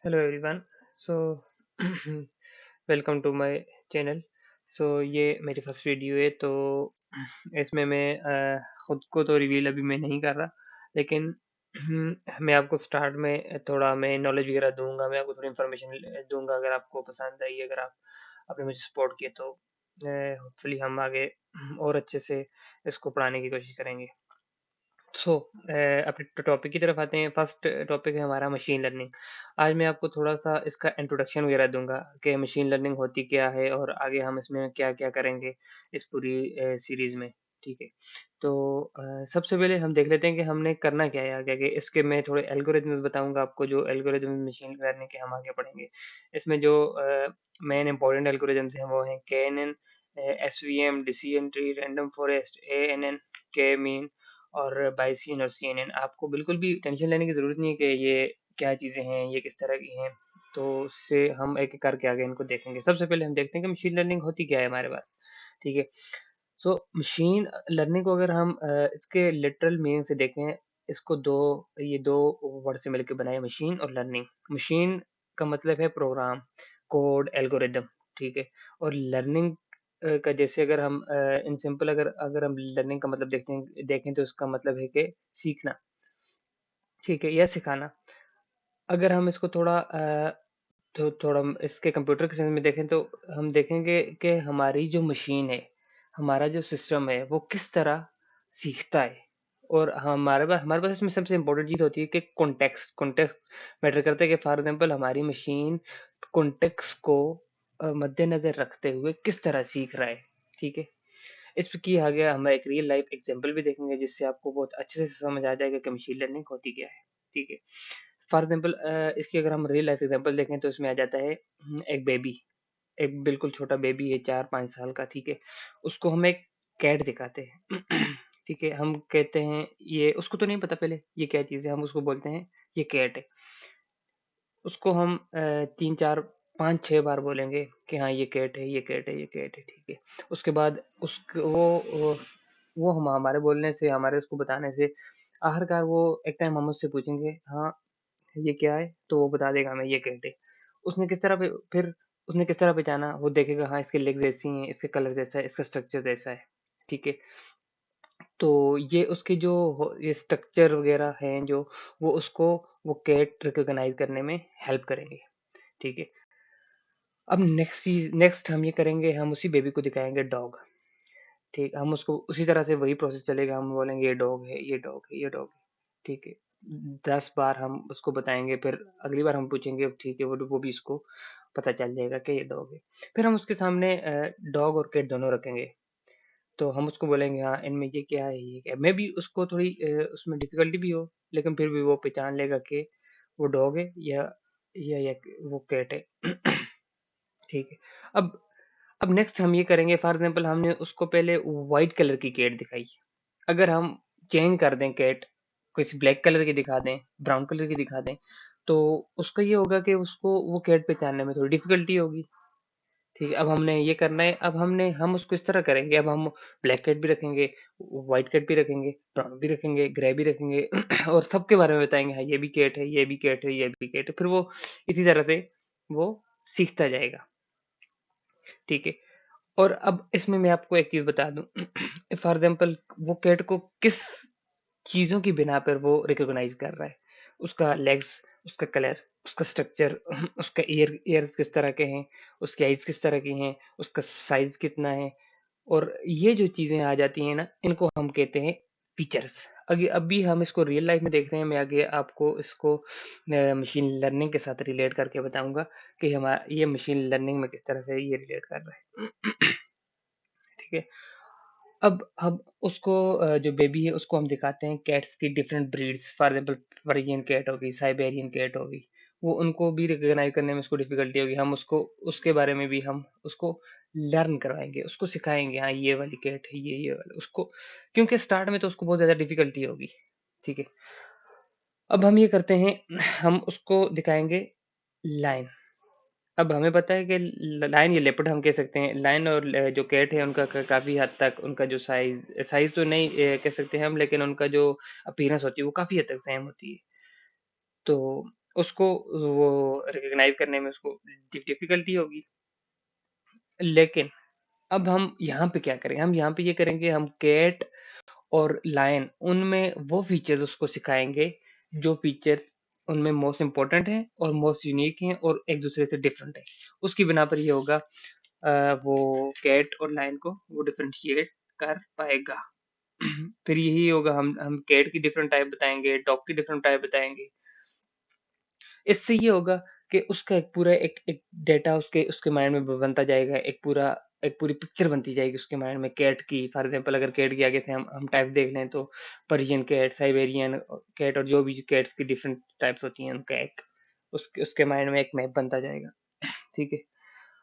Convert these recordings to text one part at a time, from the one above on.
Hello everyone. So welcome to my channel. ये मेरी first video है, तो इसमें मैं खुद को तो रिवील अभी मैं नहीं कर रहा, लेकिन मैं आपको स्टार्ट में थोड़ा मैं नॉलेज वगैरह दूंगा, मैं आपको थोड़ी इन्फॉर्मेशन दूंगा। अगर आपको पसंद आई, अगर आप आपने मुझे सपोर्ट किया, तो होपफुली हम आगे और अच्छे से इसको पढ़ाने की कोशिश करेंगे। सो अपने टॉपिक की तरफ आते हैं। फर्स्ट टॉपिक है हमारा मशीन लर्निंग। आज मैं आपको थोड़ा-सा इसका इंट्रोडक्शन वगैरह दूँगा कि मशीन लर्निंग होती क्या है और आगे हम इसमें क्या-क्या करेंगे इस पूरी सीरीज़ में, ठीक है? तो सबसे पहले हम देख लेते हैं कि हमने करना क्या है आगे-आगे। इसके मैं थोड़े एल्गोरिदम्स बताऊँगा आपको, जो एल्गोरिदम मशीन लर्निंग के हम आगे पढ़ेंगे। इसमें जो मेन इम्पोर्टेंट एल्गोरिदम्स हैं वो हैं KNN, SVM, decision tree, random forest, ANN, के मीन और बायसियन और सीएनएन। आपको बिल्कुल भी टेंशन लेने की ज़रूरत नहीं है कि ये क्या चीज़ें हैं, ये किस तरह की हैं। तो उससे हम एक-एक करके आगे इनको देखेंगे। सबसे पहले हम देखते हैं कि मशीन लर्निंग होती क्या है हमारे पास, ठीक है? मशीन लर्निंग को अगर हम इसके लिटरल मीनिंग से देखें, इसको 2 वर्ड से मिलके बना है, मशीन और लर्निंग। मशीन का मतलब है प्रोग्राम, कोड, एल्गोरिदम, ठीक है? और लर्निंग का जैसे अगर हम इन सिंपल अगर अगर हम लर्निंग का मतलब देखें तो इसका मतलब है कि सीखना, ठीक है? या सिखाना। अगर हम इसको थोड़ा हम इसके कंप्यूटर के सेंस में देखें, तो हम देखेंगे कि हमारी जो मशीन है, हमारा जो सिस्टम है, वो किस तरह सीखता है। और हमारे पास इसमें सबसे इम्पोर्टेंट चीज़ होती है कि कॉन्टेक्स्ट कॉन्टेक्स्ट मैटर करता है। कि फॉर एग्जांपल हमारी मशीन कॉन्टेक्स्ट को मद्देनज़र रखते हुए किस तरह सीख रहा है, ठीक है? इसकी आगे हम एक रियल लाइफ एग्जांपल भी देखेंगे, जिससे आपको बहुत अच्छे से समझ आ जाएगा कि मशीन लर्निंग होती क्या है, ठीक है? फॉर एग्जांपल इसकी अगर हम रियल लाइफ एग्जांपल देखें, तो इसमें आ जाता है एक बेबी, एक बिल्कुल छोटा बेबी है 4-5 साल का, ठीक है? उसको हम एक कैट दिखाते हैं, ठीक है? हम कहते हैं ये, उसको तो नहीं पता पहले ये क्या चीज़ है, हम उसको बोलते हैं ये कैट है। उसको हम 3, 4, 5, 6 बार बोलेंगे कि हाँ ये कैट है, ये कैट है, ये कैट है, ठीक है? उसके बाद उसको वो हम हमारे बोलने से, हमारे उसको बताने से आखिरकार वो एक टाइम हम उससे पूछेंगे, हाँ ये क्या है? तो वो बता देगा हमें ये कैट है। उसने किस तरह पे फिर उसने किस तरह पहचाना? वो देखेगा, हाँ इसके लेग्स ऐसी हैं, इसके कलर जैसा है, इसका स्ट्रक्चर ऐसा है, ठीक है? तो ये उसके जो ये स्ट्रक्चर वगैरह हैं जो, वो उसको वो कैट रिकॉग्नाइज़ करने में हेल्प करेंगे, ठीक है? अब नेक्स्ट हम ये करेंगे, हम उसी बेबी को दिखाएँगे डॉग, ठीक? हम उसको उसी तरह से वही प्रोसेस चलेगा, हम बोलेंगे ये डॉग है, ये डॉग है, ये डॉग है, ठीक है? 10 बार हम उसको बताएँगे, फिर अगली बार हम पूछेंगे, ठीक है, वो भी इसको पता चल जाएगा कि ये डॉग है। फिर हम उसके सामने डॉग और कैट दोनों रखेंगे, तो हम उसको बोलेंगे, हाँ, इनमें ये क्या है, ये क्या है? मेबी उसको थोड़ी उसमें डिफ़िकल्टी भी हो, लेकिन फिर भी वो पहचान लेगा कि वो डॉग है या वो कैट है, ठीक है? अब अब नेक्स्ट हम ये करेंगे, फॉर एग्ज़ाम्पल हमने उसको पहले व्हाइट कलर की कैट दिखाई। अगर हम चेंज कर दें कैट, कुछ ब्लैक कलर की दिखा दें, ब्राउन कलर की दिखा दें, तो उसका ये होगा कि उसको वो कैट पहचानने में थोड़ी डिफ़िकल्टी होगी। ठीक है, अब हमने ये करना है, हम उसको इस तरह करेंगे, अब हम ब्लैक कैट भी रखेंगे, व्हाइट कैट भी रखेंगे, ब्राउन भी रखेंगे, ग्रे भी रखेंगे और सबके बारे में बताएँगे, हाँ, ये भी कैट है, ये भी कैट है, ये भी कैट है। फिर वो इसी तरह से वो सीखता जाएगा, ठीक है? और अब इसमें मैं आपको एक चीज़ बता दूँ, फॉर एग्ज़ाम्पल वो कैट को किस चीज़ों की बिना पर वो रिकॉग्नाइज़ कर रहा है। उसका लेग्स, उसका कलर, उसका स्ट्रक्चर, उसका ईयर्स किस तरह के हैं, उसकी आइज़ किस तरह की हैं, उसका साइज़ कितना है। और ये जो चीज़ें आ जाती हैं ना, इनको हम कहते हैं फीचर्स। अगे अभी हम इसको रियल लाइफ़ में देख रहे हैं, मैं आगे आपको इसको मशीन लर्निंग के साथ रिलेट करके बताऊँगा कि ये मशीन लर्निंग में किस तरह से ये रिलेट कर रहा है। ठीक है? अब हम उसको जो बेबी है उसको हम दिखाते हैं कैट्स की different breeds, for example Persian cat हो गई, साइबेरियन कैट हो गई। वो उनको भी रिकॉग्नाइज़ करने में उसको डिफ़िकल्टी होगी। हम उसको उसके बारे में भी हम उसको लर्न करवाएँगे, उसको सिखाएँगे, हाँ, ये वाली कैट है, ये वाला उसको, क्योंकि स्टार्ट में तो उसको बहुत ज़्यादा डिफ़िकल्टी होगी, ठीक है? अब हम ये करते हैं, हम उसको दिखाएँगे लायन। अब हमें पता है कि लायन या लेपर्ड हम कह सकते हैं। लायन और जो कैट है उनका काफ़ी हद तक उनका जो साइज़ साइज़ तो नहीं कह सकते हैं हम, लेकिन उनका जो अपीयरेंस होती है वो काफ़ी हद तक सेम होती है। तो उसको वो रिकॉग्नाइज करने में उसको डिफिकल्टी होगी। लेकिन अब हम यहाँ पे क्या करेंगे, हम यहाँ पे ये करेंगे, हम कैट और लायन उनमें वो फीचर्स उसको सिखाएंगे जो फीचर उनमें मोस्ट इम्पोर्टेंट है और मोस्ट यूनिक है और एक दूसरे से डिफरेंट है। उसकी बिना पर ये होगा वो कैट और लायन को वो डिफरेंशिएट कर पाएगा। फिर यही होगा, हम कैट की डिफरेंट टाइप बताएंगे, डॉग की डिफरेंट टाइप बताएंगे। इससे ये होगा कि उसका एक पूरा एक एक डेटा उसके उसके माइंड में बनता जाएगा, एक पूरी पिक्चर बनती जाएगी उसके माइंड में कैट की। फॉर एग्जांपल अगर कैट के आगे से हम टाइप देख लें तो पर्शियन कैट, साइबेरियन कैट और जो भी कैट्स की डिफरेंट टाइप्स होती हैं उनका एक उसके उसके माइंड में एक मैप बनता जाएगा। ठीक है।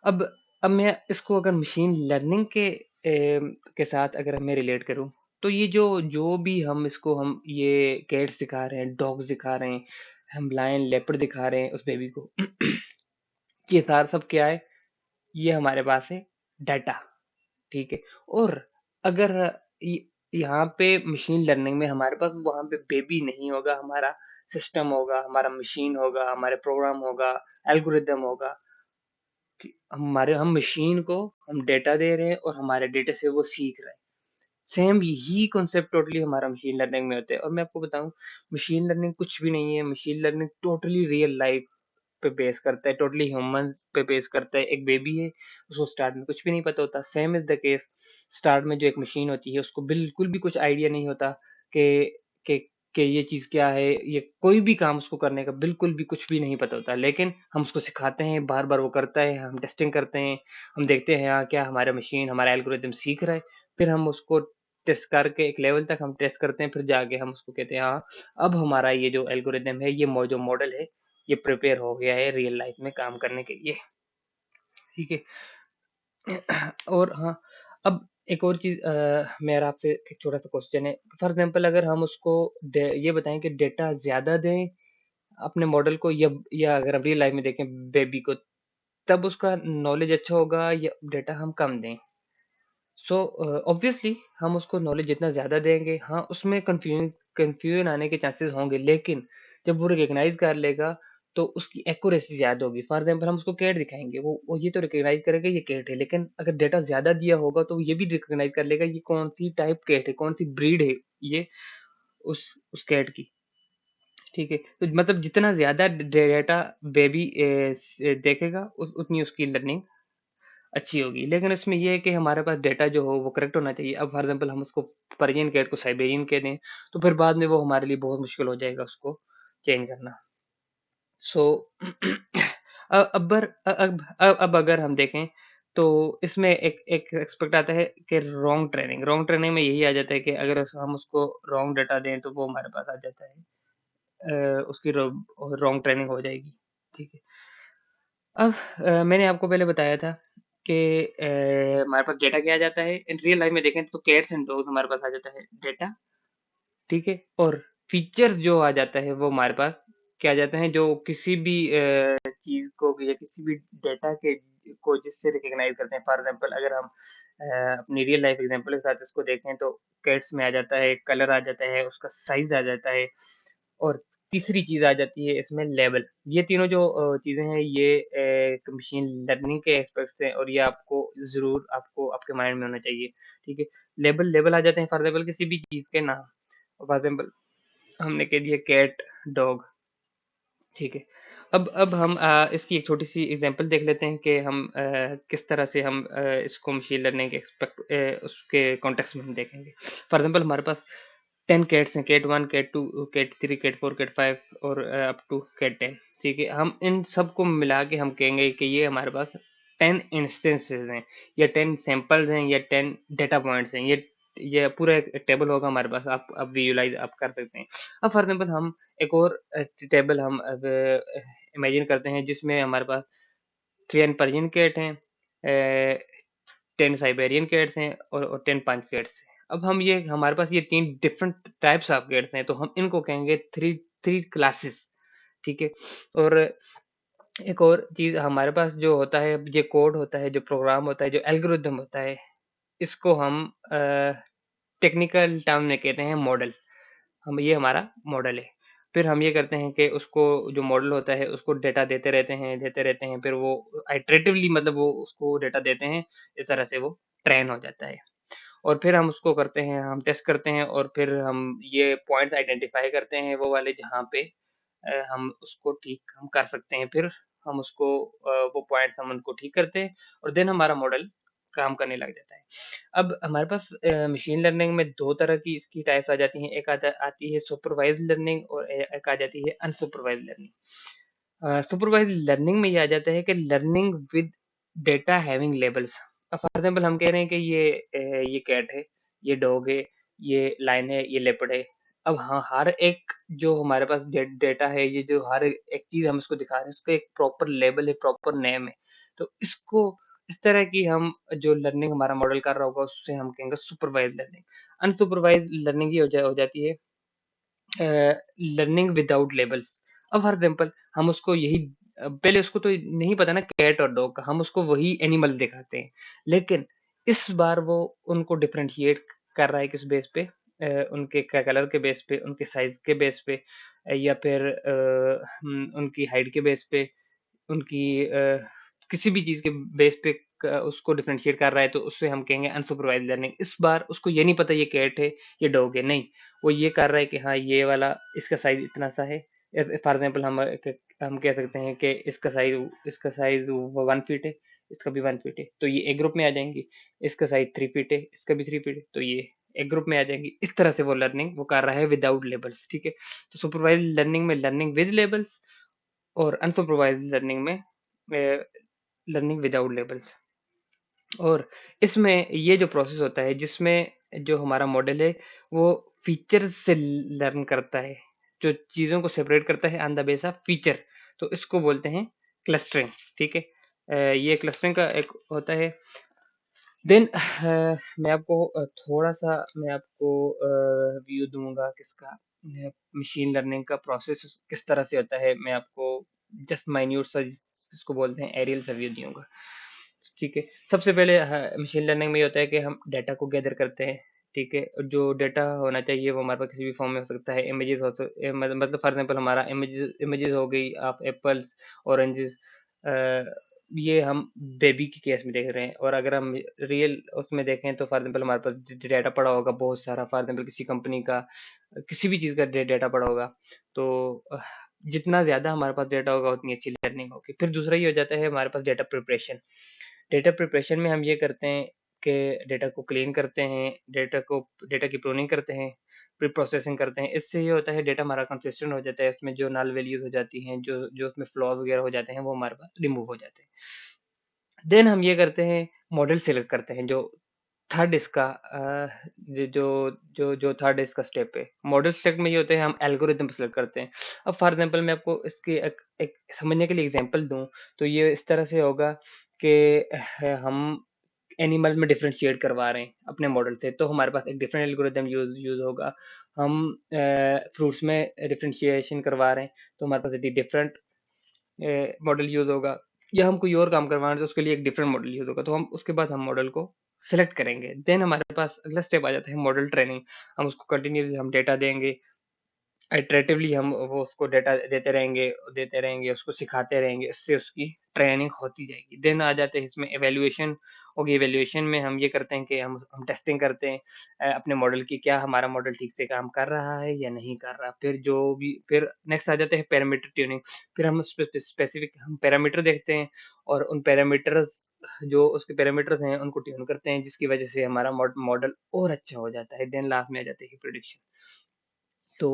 अब अब मैं इसको अगर मशीन लर्निंग के साथ अगर मैं रिलेट करूं, तो ये जो जो भी हम ये कैट्स दिखा रहे हैं, डॉग्स दिखा रहे हैं, हम लायन लेपर्ड दिखा रहे हैं उस बेबी को, ये सारा सब क्या है, ये हमारे पास है डाटा। ठीक है। और अगर यहाँ पे मशीन लर्निंग में हमारे पास वहां पे बेबी नहीं होगा, हमारा सिस्टम होगा, हमारा मशीन होगा, हमारे प्रोग्राम होगा, एल्गोरिदम होगा। हमारे हम मशीन को हम डेटा दे रहे हैं और हमारे डेटा से वो सीख रहा है। सेम यही कॉन्सेप्ट टोटली हमारा मशीन लर्निंग में होता है। और मैं आपको बताऊं, मशीन लर्निंग कुछ भी नहीं है, machine learning totally real life पे बेस करता है, टोटली ह्यूमन पे बेस करता है। एक बेबी है, उसको स्टार्ट में कुछ भी नहीं पता होता, same is the case. Start में जो एक मशीन होती है उसको बिल्कुल भी कुछ आइडिया नहीं होता कि कि कि ये चीज़ क्या है, ये कोई भी काम उसको करने का बिल्कुल भी कुछ भी नहीं पता होता। लेकिन हम उसको सिखाते हैं, बार-बार वो करता है, हम टेस्टिंग करते हैं, हम देखते हैं हाँ, क्या हमारा मशीन, हमारा एल्गोरिदम सीख रहा है। फिर हम उसको टेस्ट करके एक लेवल तक हम टेस्ट करते हैं, फिर जाके हम उसको कहते हैं हाँ, अब हमारा ये जो एल्गोरिदम है, ये जो मॉडल है, ये प्रिपेयर हो गया है रियल लाइफ में काम करने के लिए। ठीक है। और हाँ, अब एक और चीज़ मेरा आपसे एक छोटा-सा क्वेश्चन है। फॉर एग्ज़ाम्पल अगर हम उसको ये बताएँ कि डेटा ज़्यादा दें अपने मॉडल को, या अगर हम रियल लाइफ में देखें बेबी को, तब उसका नॉलेज अच्छा होगा या डेटा हम कम दें? सो ऑब्वियसली हम उसको नॉलेज जितना ज़्यादा देंगे, हाँ, उसमें कन्फ्यूजन आने के चांसेस होंगे, लेकिन जब वो रिकॉग्नाइज़ कर लेगा, तो उसकी एक्यूरेसी ज़्यादा होगी। फॉर एग्ज़ाम्पल हम उसको कैट दिखाएँगे, वो ये तो रिकॉग्नाइज़ करेगा ये कैट है, लेकिन अगर डेटा ज़्यादा दिया होगा, तो वो ये भी रिकॉग्नाइज़ कर लेगा ये कौन-सी टाइप कैट है, कौन-सी ब्रीड है ये उस कैट की। ठीक है? तो मतलब जितना ज़्यादा डेटा बेबी देखेगा, उतनी उसकी लर्निंग अच्छी होगी। लेकिन इसमें ये है कि हमारे पास डेटा जो हो वो करेक्ट होना चाहिए। अब फॉर एग्ज़ाम्पल हम उसको पर्शियन कैट को साइबेरियन कह दें, तो फिर बाद में वो हमारे लिए बहुत मुश्किल हो जाएगा उसको चेंज करना। सो अब अगर हम देखें, तो इसमें एक एक एस्पेक्ट आता है कि रॉन्ग ट्रेनिंग में यही आ जाता है कि अगर हम उसको रॉन्ग डाटा दें, तो वो हमारे पास आ जाता है। उसकी रॉन्ग ट्रेनिंग हो जाएगी। ठीक है। अब मैंने आपको पहले बताया था कि हमारे पास डेटा क्या आ जाता है, इन रियल लाइफ में देखें तो कैट्स एंड डॉग्स हमारे पास आ जाता है डेटा। ठीक है। और फीचर्स जो आ जाता है वो हमारे पास क्या आ जाता है, जो किसी भी चीज को या किसी भी डेटा के को जिससे रिकॉग्नाइज करते हैं। फॉर एग्जांपल अगर हम अपनी रियल लाइफ एग्जांपल के साथ इसको देखें, तो कैट्स में आ जाता है कलर, आ जाता है उसका साइज, आ जाता है। और तीसरी चीज आ जाती है इसमें लेबल। ये तीनों जो चीजें हैं, ये एक मशीन लर्निंग के एस्पेक्ट्स हैं, और ये आपको जरूर आपको आपके माइंड में होना चाहिए। ठीक है। लेबल लेबल आ जाते हैं फॉर एग्जांपल किसी भी चीज के नाम। फॉर एग्जांपल हमने कह दिया कैट, डॉग। ठीक है। अब हम इसकी एक छोटी सी एग्जांपल देख लेते हैं कि हम किस तरह से हम इसको मशीन लर्निंग के उसके कॉन्टेक्स्ट में हम देखेंगे। फॉर एग्जांपल हमारे पास 10 कैट्स हैं, cat 1, cat 2, cat 3, cat 4, cat 5 और अप टू कैट 10। ठीक है। हम इन सबको मिला के हम कहेंगे कि ये हमारे पास 10 इंस्टेंसेस हैं, या 10 सैंपल्स हैं, या 10 डेटा पॉइंट्स हैं। ये पूरा एक टेबल होगा हमारे पास, आप विजुलाइज आप कर सकते हैं। अब फॉर एग्जांपल हम एक और टेबल हम अब इमेजिन करते हैं, जिसमें हमारे पास 10 पर्शियन कैट हैं, 10 साइबेरियन कैट्स हैं और 10 पंच कैट्स हैं। अब हम ये हमारे पास ये 3 डिफरेंट टाइप्स ऑफ कैट्स हैं, तो हम इनको कहेंगे थ्री थ्री क्लासेस। ठीक है। और एक और चीज़ हमारे पास जो होता है, ये कोड होता है, जो प्रोग्राम होता है, जो एल्गोरिदम होता है, इसको हम टेक्निकल टर्म में कहते हैं मॉडल। हम ये हमारा मॉडल है। फिर हम ये करते हैं कि उसको जो मॉडल होता है उसको डेटा देते रहते हैं, फिर वो आइटरेटिवली मतलब वो उसको डेटा देते हैं, इस तरह से वो ट्रेन हो जाता है। और फिर हम उसको करते हैं, हम टेस्ट करते हैं और फिर हम ये पॉइंट्स आइडेंटिफ़ाई करते हैं वो वाले जहाँ पे हम उसको ठीक हम कर सकते हैं। फिर हम उसको वो पॉइंट्स हम उनको ठीक करते हैं और देन हमारा मॉडल काम करने लग जाता है। अब हमारे पास मशीन लर्निंग में 2 तरह की इसकी टाइप्स आ जाती हैं। एक आती है सुपरवाइज़्ड लर्निंग और एक आ जाती है अनसुपरवाइज़्ड लर्निंग। सुपरवाइज़्ड लर्निंग में ये आ जाता है कि learning with data having labels. अब फॉर एग्ज़ाम्पल हम कह रहे हैं कि ये कैट है, ये डॉग है, ये लायन है, ये लेपर्ड है। अब हाँ, हर एक जो हमारे पास डेटा है, ये जो हर एक चीज़ हम इसको दिखा रहे हैं, उसका एक प्रॉपर लेबल है, प्रॉपर नेम है। तो इसको इस तरह की हम जो लर्निंग हमारा मॉडल कर रहा होगा, उससे हम कहेंगे सुपरवाइज़्ड लर्निंग। अनसुपरवाइज़्ड लर्निंग ये हो जाती है लर्निंग विदाउट लेबल्स। अब फॉर एग्जांपल हम उसको यही पहले उसको तो नहीं पता ना कैट और डॉग का, हम उसको वही एनिमल दिखाते हैं। लेकिन इस बार वो उनको डिफरेंशिएट कर रहा है किस बेस पे? उनके कलर के बेस पे, उनके साइज़ के बेस पे या फिर उनकी हाइट के बेस पे उनकी किसी भी चीज़ के बेस पे उसको डिफरेंशिएट कर रहा है तो उससे हम कहेंगे अनसुपरवाइज्ड लर्निंग। इस बार उसको ये नहीं पता ये कैट है, ये डॉग है, नहीं। वो ये कर रहा है कि हाँ, ये वाला इसका साइज़ इतना सा है। फॉर एग्ज़ाम्पल हम कह सकते हैं कि इसका साइज़ 1 फीट है, इसका भी 1 फीट है, तो ये एक ग्रुप में आ जाएँगी। इसका साइज़ 3 फीट है, इसका भी 3 फीट है, तो ये एक ग्रुप में आ जाएँगी। इस तरह से वो लर्निंग वो कर रहा है विदाउट लेबल्स, ठीक है? तो सुपरवाइज्ड लर्निंग में लर्निंग विद लेबल्स और अनसुपरवाइज्ड लर्निंग में लर्निंग विदाउट लेबल्स। और इसमें ये जो प्रोसेस होता है जिसमें जो हमारा मॉडल है वो फीचर से लर्न करता है, जो चीज़ों को सेपरेट करता है on the base of feature, तो इसको बोलते हैं क्लस्टरिंग, ठीक है। ये क्लस्टरिंग का एक होता है। देन मैं आपको थोड़ा-सा मैं आपको व्यू दूँगा किसका मशीन लर्निंग का प्रोसेस किस तरह से होता है, मैं आपको जस्ट माइन्यूट सा जिसको बोलते हैं एरियल सा व्यू दूँगा। ठीक है, सबसे पहले मशीन लर्निंग में ये होता है कि हम डेटा को गैदर करते हैं, ठीक है? जो डेटा होना चाहिए वो हमारे पास किसी भी फॉर्म में हो सकता है, इमेजेस मतलब फॉर एग्ज़ाम्पल हमारा इमेजेस हो गई ऑफ एप्पल्स, ऑरेंजेस ये हम बेबी के केस में देख रहे हैं और अगर हम रियल उसमें देखें तो फॉर एग्जांपल हमारे पास डेटा पड़ा होगा बहुत सारा फॉर एग्जांपल किसी कंपनी का किसी भी चीज़ का डेटा पड़ा होगा तो जितना ज़्यादा हमारे पास डेटा होगा उतनी अच्छी लर्निंग होगी। फिर दूसरा ये हो जाता है हमारे पास डेटा प्रिपरेशन में हम ये करते हैं कि डेटा को क्लीन करते हैं, डेटा की प्रूनिंग करते हैं, प्री प्रोसेसिंग करते हैं। इससे ये होता है डेटा हमारा कंसिस्टेंट हो जाता है, उसमें जो नल वैल्यूज़ हो जाती हैं, जो जो उसमें फ्लॉज़ वगैरह हो जाते हैं, वो हमारे पास रिमूव हो जाते हैं। देन हम ये करते हैं मॉडल सेलेक्ट करते हैं जो थर्ड इसका जो थर्ड इसका स्टेप है। मॉडल सेलेक्ट में ये होता है हम एल्गोरिदम सेलेक्ट करते हैं। अब फॉर एग्ज़ाम्पल मैं आपको इसकी एक एक समझने के लिए एग्ज़ाम्पल दूँ, तो ये इस तरह से होगा कि हम एनिमल में डिफरेंशिएट करवा रहे हैं अपने मॉडल से, तो हमारे पास एक डिफरेंट एल्गोरिदम यूज़ होगा। हम फ्रूट्स में डिफरेंशिएशन करवा रहे हैं, तो हमारे पास डिफरेंट मॉडल यूज़ होगा या हम कोई और काम करवाना है तो उसके लिए एक डिफरेंट मॉडल यूज़ होगा। तो हम उसके बाद हम मॉडल को सेलेक्ट करेंगे। देन हमारे पास अगला स्टेप आ जाता है मॉडल ट्रेनिंग। हम उसको कंटिन्यूअसली हम डेटा देंगे, इटरेटिवली हम वो उसको डेटा देते रहेंगे, उसको सिखाते रहेंगे, इससे उसकी ट्रेनिंग होती जाएगी। देन आ जाते हैं इसमें इवैल्यूएशन होगी, इवैल्यूएशन में हम ये करते हैं कि हम टेस्टिंग करते हैं अपने मॉडल की, क्या हमारा मॉडल ठीक से काम कर रहा है या नहीं कर रहा। फिर नेक्स्ट आ जाते हैं पैरामीटर ट्यूनिंग, फिर हम स्पेसिफिक हम पैरामीटर देखते हैं और उन पैरामीटर्स जो उसके पैरामीटर्स हैं, उनको ट्यून करते हैं, जिसकी वजह से हमारा मॉडल और अच्छा हो जाता है। देन लास्ट में आ जाते हैं प्रेडिक्शन। तो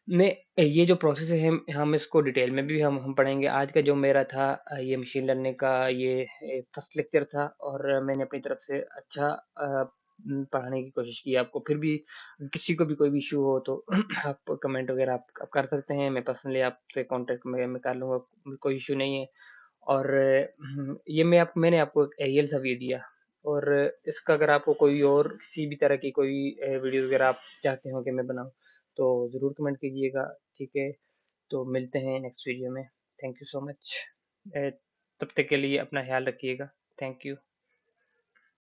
ये जो प्रोसेस है हम इसको डिटेल में भी हम पढ़ेंगे। आज का जो मेरा था ये मशीन लर्निंग का ये फर्स्ट लेक्चर था और मैंने अपनी तरफ से अच्छा पढ़ाने की कोशिश की आपको। फिर भी किसी को भी कोई भी इश्यू हो तो आप कमेंट वगैरह आप कर सकते हैं। मैं पर्सनली आपसे कॉन्टैक्ट में कर लूँगा, कोई इश्यू नहीं है। और ये मैंने आपको एक एरियल सा व्यू दिया और इसका अगर आपको कोई और किसी भी तरह की कोई वीडियो वगैरह आप चाहते हो कि मैं बनाऊँ, तो ज़रूर कमेंट कीजिएगा, ठीक है? तो मिलते हैं नेक्स्ट वीडियो में। Thank you so much. तब तक के लिए अपना ख़्याल रखिएगा। Thank you.